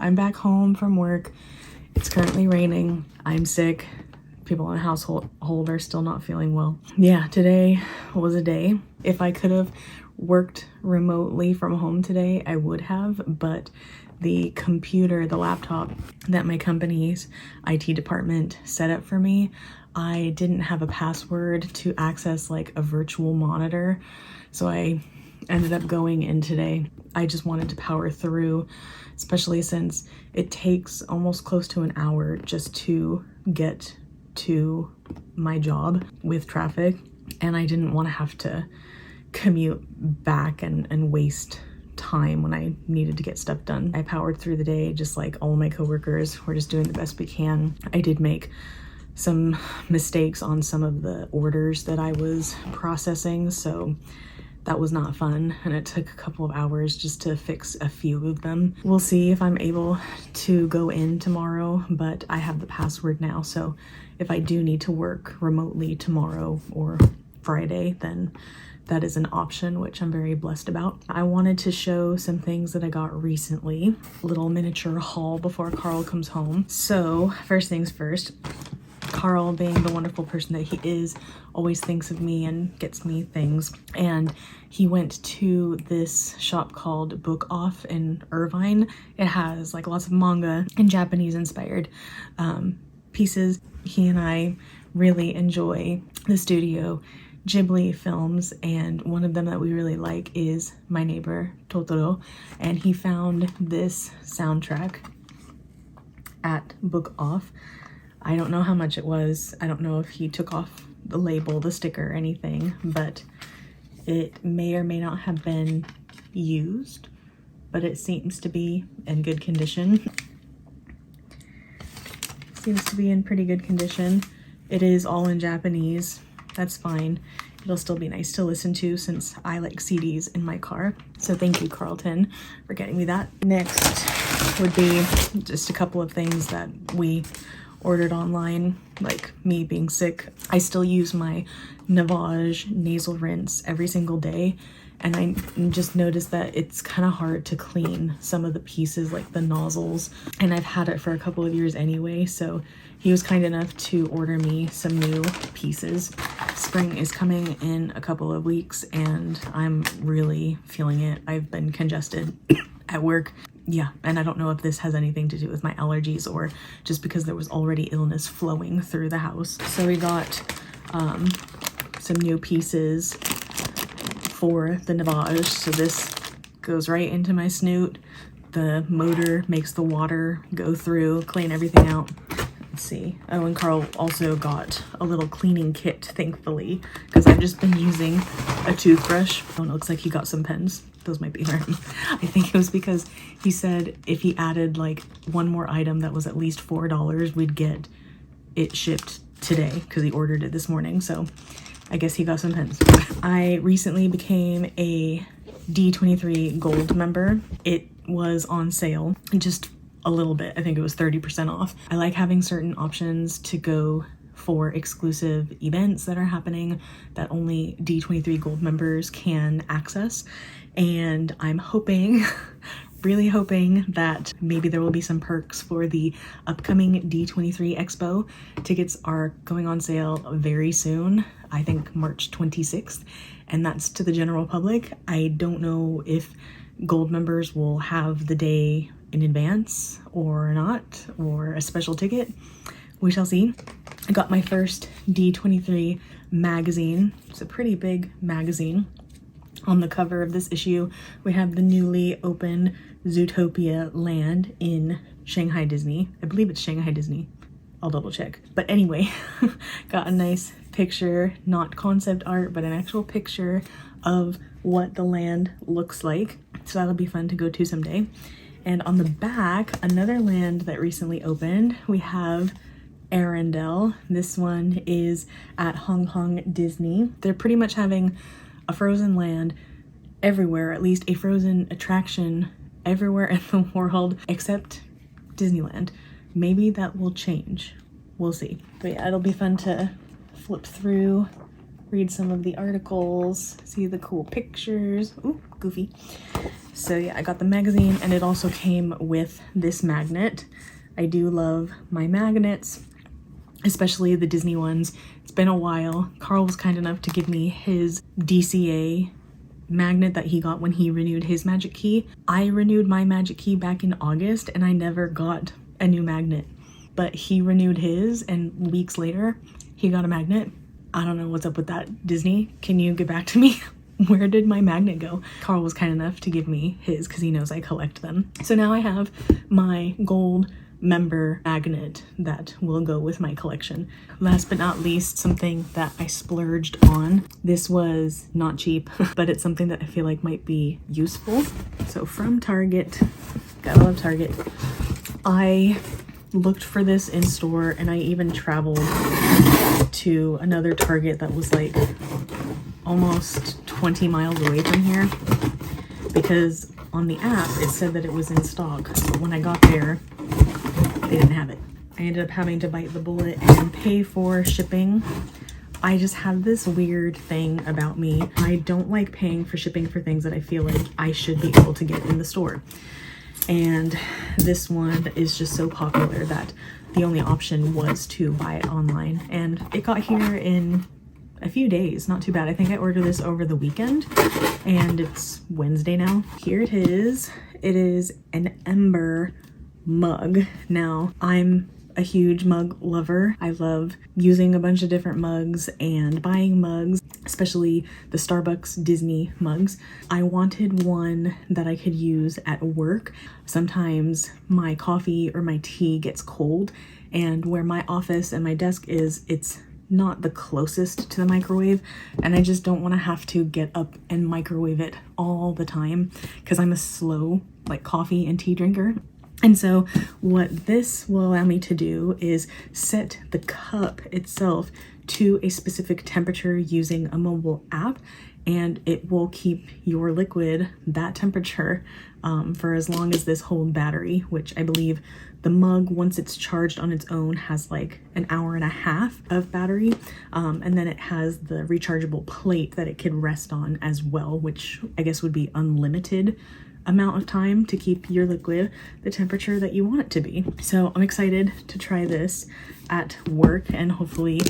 I'm back home from work. It's currently raining. I'm sick. People in the household are still not feeling well. Yeah, today was a day. If I could have worked remotely from home today, I would have, but the computer, the laptop that my company's IT department set up for me, I didn't have a password to access like a virtual monitor, so I ended up going in today. I just wanted to power through, especially since it takes almost close to an hour just to get to my job with traffic, and I didn't want to have to commute back and waste time when I needed to get stuff done. I powered through the day just like all my coworkers. We're just doing the best we can. I did make some mistakes on some of the orders that I was processing, so that was not fun, and it took a couple of hours just to fix a few of them. We'll see if I'm able to go in tomorrow, but I have the password now, so if I do need to work remotely tomorrow or Friday, then that is an option, which I'm very blessed about. I wanted to show some things that I got recently. Little miniature haul before Carl comes home. So first things first, Carl, being the wonderful person that he is, always thinks of me and gets me things. And he went to this shop called Book Off in Irvine. It has like lots of manga and Japanese inspired pieces. He and I really enjoy the Studio Ghibli films, and one of them that we really like is My Neighbor Totoro, and he found this soundtrack at Book Off. I don't know how much it was. I don't know if he took off the label, the sticker, or anything, but it may or may not have been used, but it seems to be in good condition. Seems to be in pretty good condition. It is all in Japanese. That's fine. It'll still be nice to listen to since I like CDs in my car. So thank you, Carlton, for getting me that. Next would be just a couple of things that we ordered online, like me being sick. I still use my Navage nasal rinse every single day, and I just noticed that it's kind of hard to clean some of the pieces, like the nozzles, and I've had it for a couple of years anyway, so he was kind enough to order me some new pieces. Spring is coming in a couple of weeks, and I'm really feeling it. I've been congested at work. Yeah, and I don't know if this has anything to do with my allergies or just because there was already illness flowing through the house. So we got some new pieces for the Navage. So this goes right into my snoot. The motor makes the water go through, clean everything out. Let's see. Oh, and Carl also got a little cleaning kit, thankfully, because I've just been using a toothbrush. Oh, and it looks like he got some pens. Those might be for him. I think it was because he said if he added like one more item that was at least $4, we'd get it shipped today, because he ordered it this morning. So I guess he got some pens. I recently became a D23 Gold member. It was on sale, just a little bit. I think it was 30% off. I like having certain options to go for exclusive events that are happening that only D23 Gold members can access. And I'm hoping, really hoping that maybe there will be some perks for the upcoming D23 Expo. Tickets are going on sale very soon, I think March 26th, and that's to the general public. I don't know if Gold members will have the day in advance or not, or a special ticket. We shall see. I got my first D23 magazine. It's a pretty big magazine. On the cover of this issue, we have the newly opened Zootopia land in Shanghai Disney. I believe it's Shanghai Disney. I'll double check. But anyway, got a nice picture, not concept art, but an actual picture of what the land looks like. So that'll be fun to go to someday. And on the back, another land that recently opened, we have Arendelle. This one is at Hong Kong Disney. They're pretty much having a frozen land everywhere, at least a frozen attraction everywhere in the world except Disneyland. Maybe that will change. We'll see. But yeah, it'll be fun to flip through read some of the articles, see the cool pictures. Ooh, goofy. So yeah, I got the magazine, and it also came with this magnet. I do love my magnets, especially the Disney ones. It's been a while. Carl was kind enough to give me his DCA magnet that he got when he renewed his Magic Key. I renewed my Magic Key back in August, and I never got a new magnet. But he renewed his, and weeks later, he got a magnet. I don't know what's up with that. Disney, can you get back to me? Where did my magnet go? Carl was kind enough to give me his because he knows I collect them. So now I have my gold member magnet that will go with my collection. Last but not least, something that I splurged on. This was not cheap, but it's something that I feel like might be useful. So from Target, gotta love Target. I looked for this in store, and I even traveled to another Target that was like almost 20 miles away from here, because on the app it said that it was in stock, but when I got there they didn't have it. I ended up having to bite the bullet and pay for shipping. I just have this weird thing about me. I don't like paying for shipping for things that I feel like I should be able to get in the store. And this one is just so popular that the only option was to buy it online. And it got here in a few days, not too bad. I think I ordered this over the weekend, and it's Wednesday now. Here it is. It is an Ember mug. Now, I'm a huge mug lover. I love using a bunch of different mugs and buying mugs, especially the Starbucks Disney mugs. I wanted one that I could use at work. Sometimes my coffee or my tea gets cold, and where my office and my desk is, it's not the closest to the microwave, and I just don't want to have to get up and microwave it all the time because I'm a slow like coffee and tea drinker. And so what this will allow me to do is set the cup itself to a specific temperature using a mobile app, and it will keep your liquid that temperature for as long as this whole battery, which I believe the mug, once it's charged on its own, has like an hour and a half of battery. And then it has the rechargeable plate that it could rest on as well, which I guess would be unlimited amount of time to keep your liquid the temperature that you want it to be. So I'm excited to try this at work, and hopefully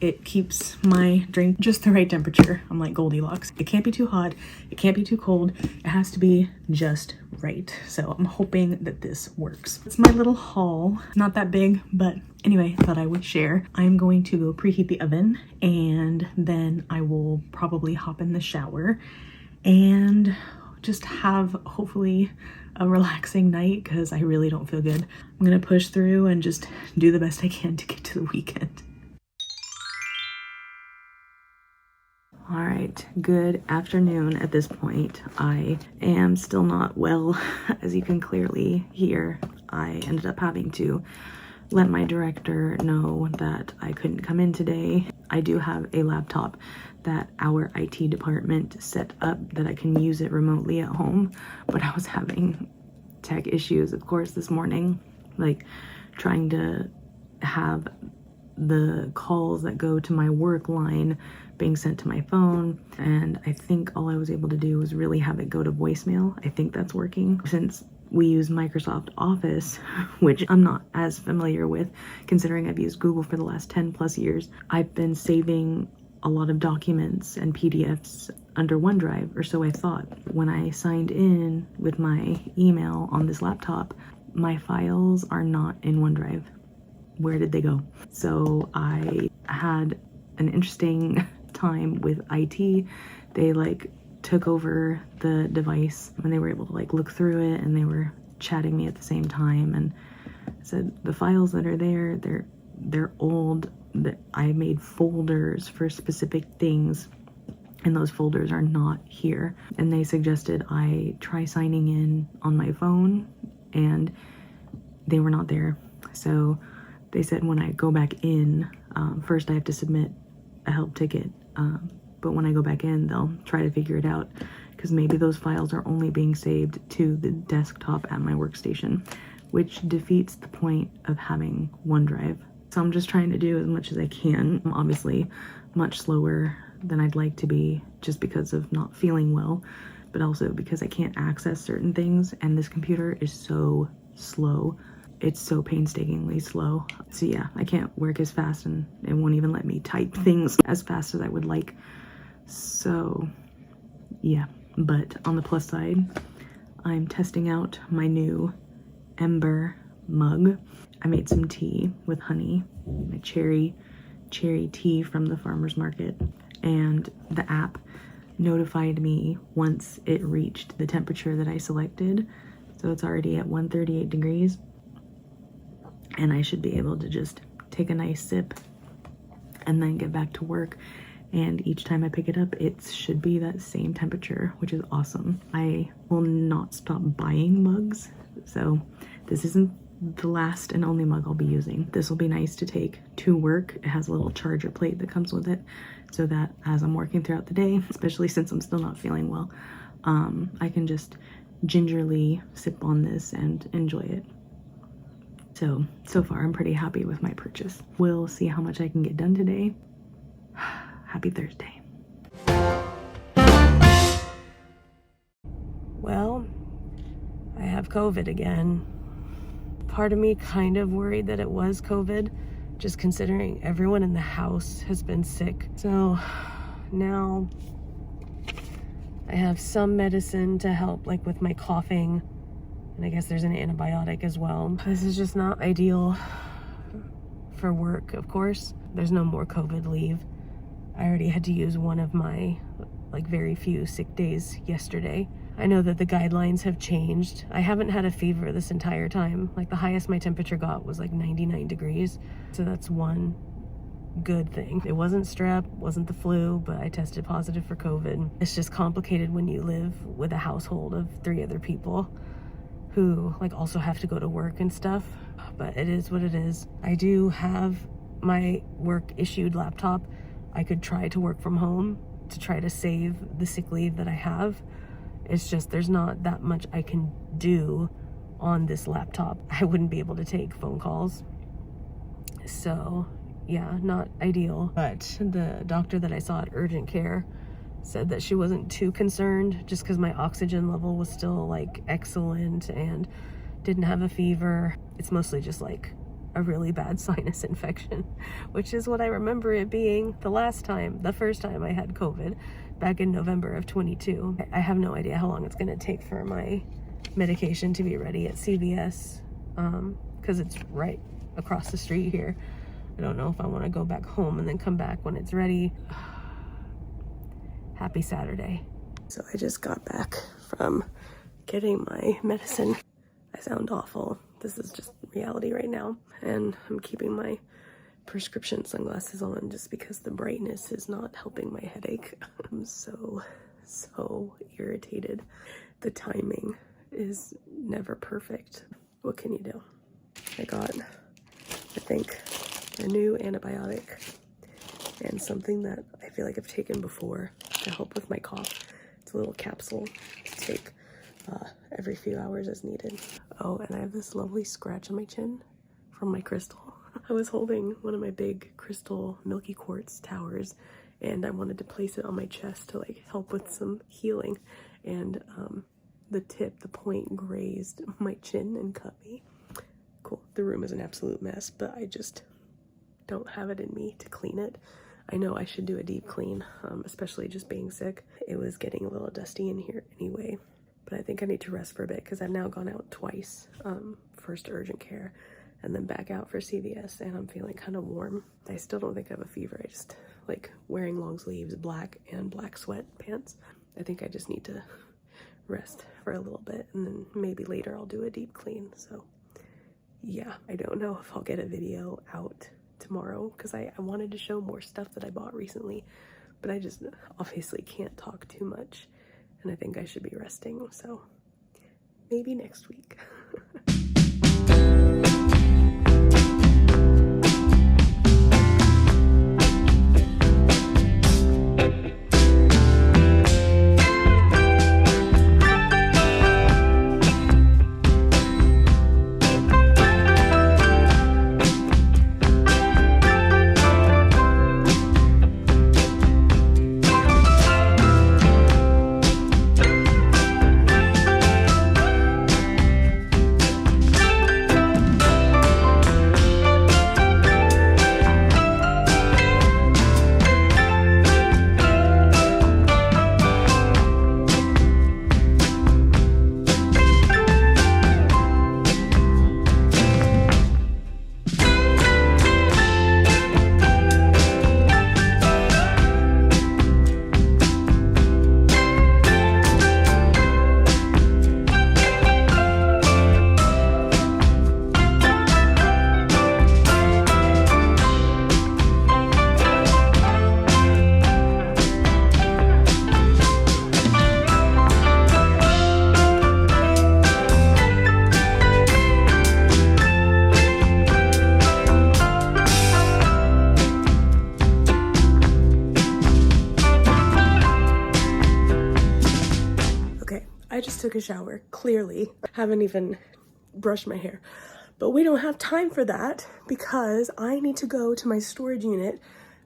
it keeps my drink just the right temperature. I'm like Goldilocks. It can't be too hot, it can't be too cold, it has to be just right. So I'm hoping that this works. It's my little haul. Not that big, but anyway, thought I would share. I'm going to go preheat the oven, and then I will probably hop in the shower and just have hopefully a relaxing night because I really don't feel good. I'm gonna push through and just do the best I can to get to the weekend. All right, good afternoon at this point. I am still not well, as you can clearly hear. I ended up having to let my director know that I couldn't come in today. I do have a laptop that our IT department set up that I can use it remotely at home, but I was having tech issues, of course, this morning, like trying to have the calls that go to my work line being sent to my phone, and I think all I was able to do was really have it go to voicemail. I think that's working. Since we use Microsoft Office, which I'm not as familiar with considering I've used Google for the last 10 plus years, I've been saving a lot of documents and PDFs under OneDrive, or so I thought. When I signed in with my email on this laptop, my files are not in OneDrive. Where did they go? So I had an interesting time with IT. They like took over the device and they were able to like look through it, and they were chatting me at the same time and said the files that are there, they're old, that I made folders for specific things and those folders are not here. And they suggested I try signing in on my phone, and they were not there. So they said when I go back in, first I have to submit a help ticket, but when I go back in, they'll try to figure it out, because maybe those files are only being saved to the desktop at my workstation, which defeats the point of having OneDrive. So I'm just trying to do as much as I can. I'm obviously much slower than I'd like to be, just because of not feeling well, but also because I can't access certain things, and this computer is so slow. It's so painstakingly slow. So yeah, I can't work as fast, and it won't even let me type things as fast as I would like. So yeah, but on the plus side, I'm testing out my new Ember mug. I made some tea with honey, my cherry tea from the farmer's market, and the app notified me once it reached the temperature that I selected. So it's already at 138 degrees, and I should be able to just take a nice sip and then get back to work. And each time I pick it up, it should be that same temperature, which is awesome. I will not stop buying mugs, so this isn't the last and only mug I'll be using. This will be nice to take to work. It has a little charger plate that comes with it, so that as I'm working throughout the day, especially since I'm still not feeling well, I can just gingerly sip on this and enjoy it. So far I'm pretty happy with my purchase. We'll see how much I can get done today. Happy Thursday. Well, I have COVID again. Part of me kind of worried that it was COVID, just considering everyone in the house has been sick. So now I have some medicine to help, like with my coughing, and I guess there's an antibiotic as well. This is just not ideal for work, of course. There's no more COVID leave. I already had to use one of my very few sick days yesterday. I know that the guidelines have changed. I haven't had a fever this entire time. Like, the highest my temperature got was like 99 degrees. So that's one good thing. It wasn't strep, wasn't the flu, but I tested positive for COVID. It's just complicated when you live with a household of 3 other people who also have to go to work and stuff, but it is what it is. I do have my work issued laptop. I could try to work from home to try to save the sick leave that I have. It's just there's not that much I can do on this laptop. I wouldn't be able to take phone calls. So yeah, not ideal. But the doctor that I saw at urgent care said that she wasn't too concerned, just because my oxygen level was still excellent and didn't have a fever. It's mostly just a really bad sinus infection, which is what I remember it being the first time I had COVID back in November of 22. I have no idea how long it's gonna take for my medication to be ready at CVS, because it's right across the street here. I don't know if I want to go back home and then come back when it's ready. Happy Saturday. So I just got back from getting my medicine. I sound awful. This is just reality right now. And I'm keeping my prescription sunglasses on just because the brightness is not helping my headache. I'm so irritated. The timing is never perfect. What can you do? I got, I think, a new antibiotic and something that I feel like I've taken before to help with my cough. It's a little capsule to take every few hours as needed. Oh, and I have this lovely scratch on my chin from my crystal. I was holding one of my big crystal milky quartz towers, and I wanted to place it on my chest to help with some healing, and the point grazed my chin and cut me. Cool. The room is an absolute mess, but I just don't have it in me to clean it. I know I should do a deep clean, especially just being sick. It was getting a little dusty in here anyway, but I think I need to rest for a bit because I've now gone out twice, first urgent care and then back out for CVS, and I'm feeling kind of warm. I still don't think I have a fever. I just wearing long sleeves, black sweatpants. I think I just need to rest for a little bit, and then maybe later I'll do a deep clean. So yeah, I don't know if I'll get a video out tomorrow because I wanted to show more stuff that I bought recently, but I just obviously can't talk too much, and I think I should be resting, so maybe next week. took a shower, clearly. Haven't even brushed my hair. But we don't have time for that because I need to go to my storage unit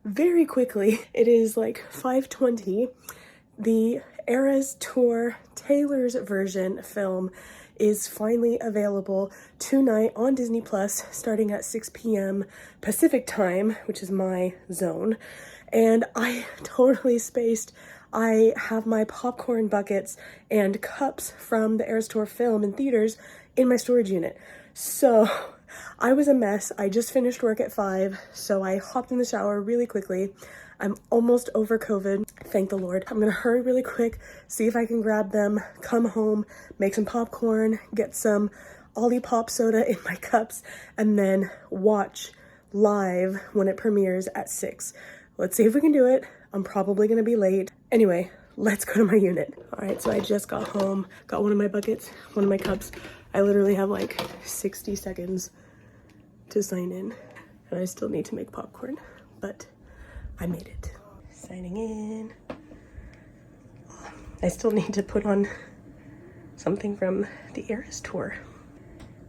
very quickly. It is like 5:20. The Eras Tour Taylor's version film is finally available tonight on Disney Plus, starting at 6 p.m. Pacific time, which is my zone. And I totally spaced. I have my popcorn buckets and cups from the Eras Tour film in theaters in my storage unit. So I was a mess. I just finished work at 5, so I hopped in the shower really quickly. I'm almost over COVID, thank the Lord. I'm gonna hurry really quick, see if I can grab them, come home, make some popcorn, get some Olipop soda in my cups, and then watch live when it premieres at 6. Let's see if we can do it. I'm probably gonna be late. Anyway, let's go to my unit. All right, so I just got home, got one of my buckets, one of my cups. I literally have like 60 seconds to sign in, and I still need to make popcorn, but I made it. Signing in. I still need to put on something from the Eras Tour.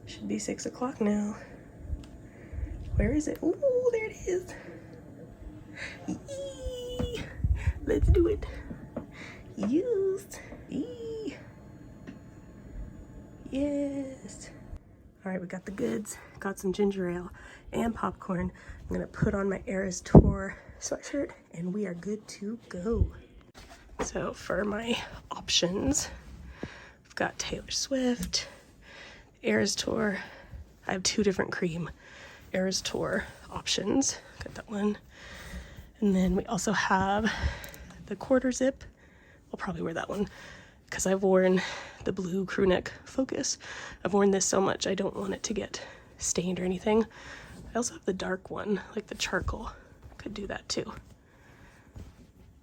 Should be 6 o'clock now. Where is it? Ooh, there it is. Eee. Let's do it. Yes. Eee. Yes. All right, we got the goods. Got some ginger ale and popcorn. I'm gonna put on my Eras Tour sweatshirt and we are good to go. So for my options, I've got Taylor Swift, Eras Tour. I have 2 different cream Eras Tour options. Got that one. And then we also have the quarter zip. I'll probably wear that one because I've worn the blue crew neck Focus. I've worn this so much I don't want it to get stained or anything. I also have the dark one, like the charcoal. Could do that too.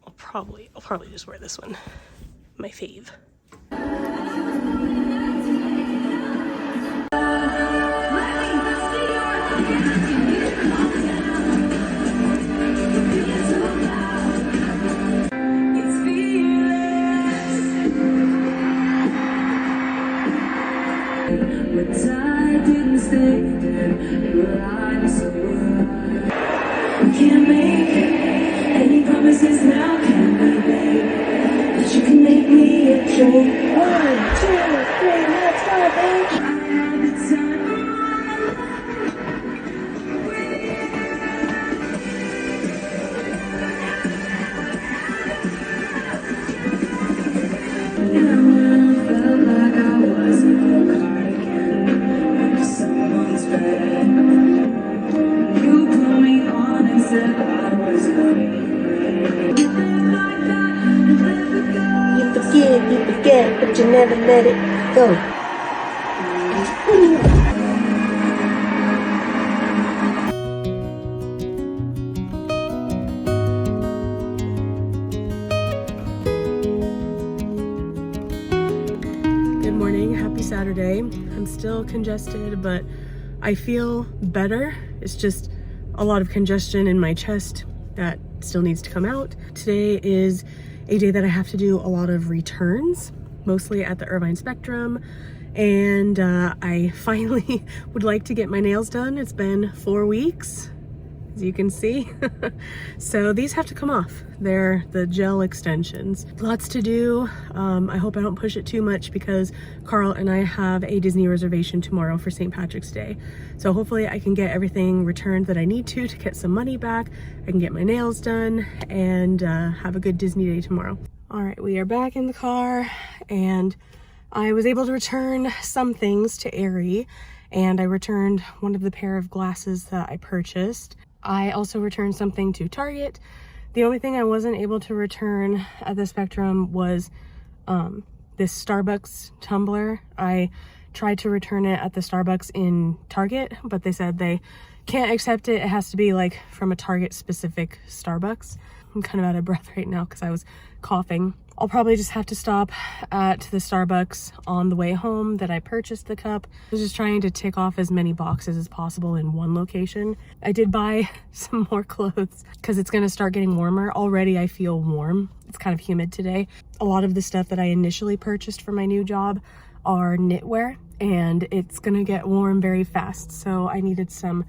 I'll probably just wear this one. My fave. Can't make any promises now, can we, babe? But you can make me a drink. 1, 2, 3, let's go, babe. I had the time. And I felt like I was in a cardigan under someone's bed. You put me on and said I was crazy. You forget, but you never let it go. Good morning, happy Saturday. I'm still congested, but I feel better. It's just a lot of congestion in my chest that still needs to come out. Today is a day that I have to do a lot of returns, mostly at the Irvine Spectrum, and I finally would like to get my nails done. It's been 4 weeks, as you can see. So these have to come off. They're the gel extensions. Lots to do. I hope I don't push it too much because Carl and I have a Disney reservation tomorrow for St. Patrick's Day. So hopefully I can get everything returned that I need to get some money back. I can get my nails done and have a good Disney day tomorrow. All right, we are back in the car and I was able to return some things to Aerie, and I returned one of the pair of glasses that I purchased. I also returned something to Target. The only thing I wasn't able to return at the Spectrum was this Starbucks tumbler. I tried to return it at the Starbucks in Target, but they said they can't accept it. It has to be like from a Target specific Starbucks. I'm kind of out of breath right now because I was coughing I'll probably just have to stop at the Starbucks on the way home that I purchased the cup. I was just trying to tick off as many boxes as possible in one location. I did buy some more clothes because it's gonna start getting warmer. Already I feel warm. It's kind of humid today. A lot of the stuff that I initially purchased for my new job are knitwear, and it's gonna get warm very fast. So I needed some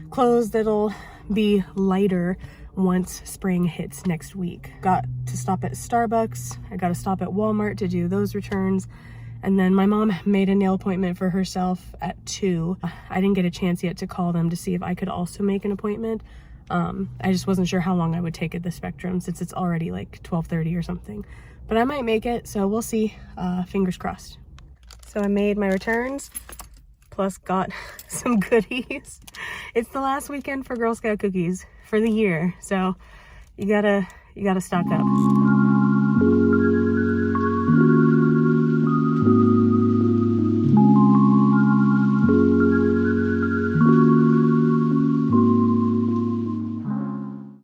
clothes that'll be lighter once spring hits next week. Got to stop at Starbucks. I got to stop at Walmart to do those returns. And then my mom made a nail appointment for herself at 2. I didn't get a chance yet to call them to see if I could also make an appointment. I just wasn't sure how long I would take at the Spectrum since it's already like 12:30 or something. But I might make it, so we'll see. Fingers crossed. So I made my returns, plus got some goodies. It's the last weekend for Girl Scout cookies for the year, so you gotta stock up.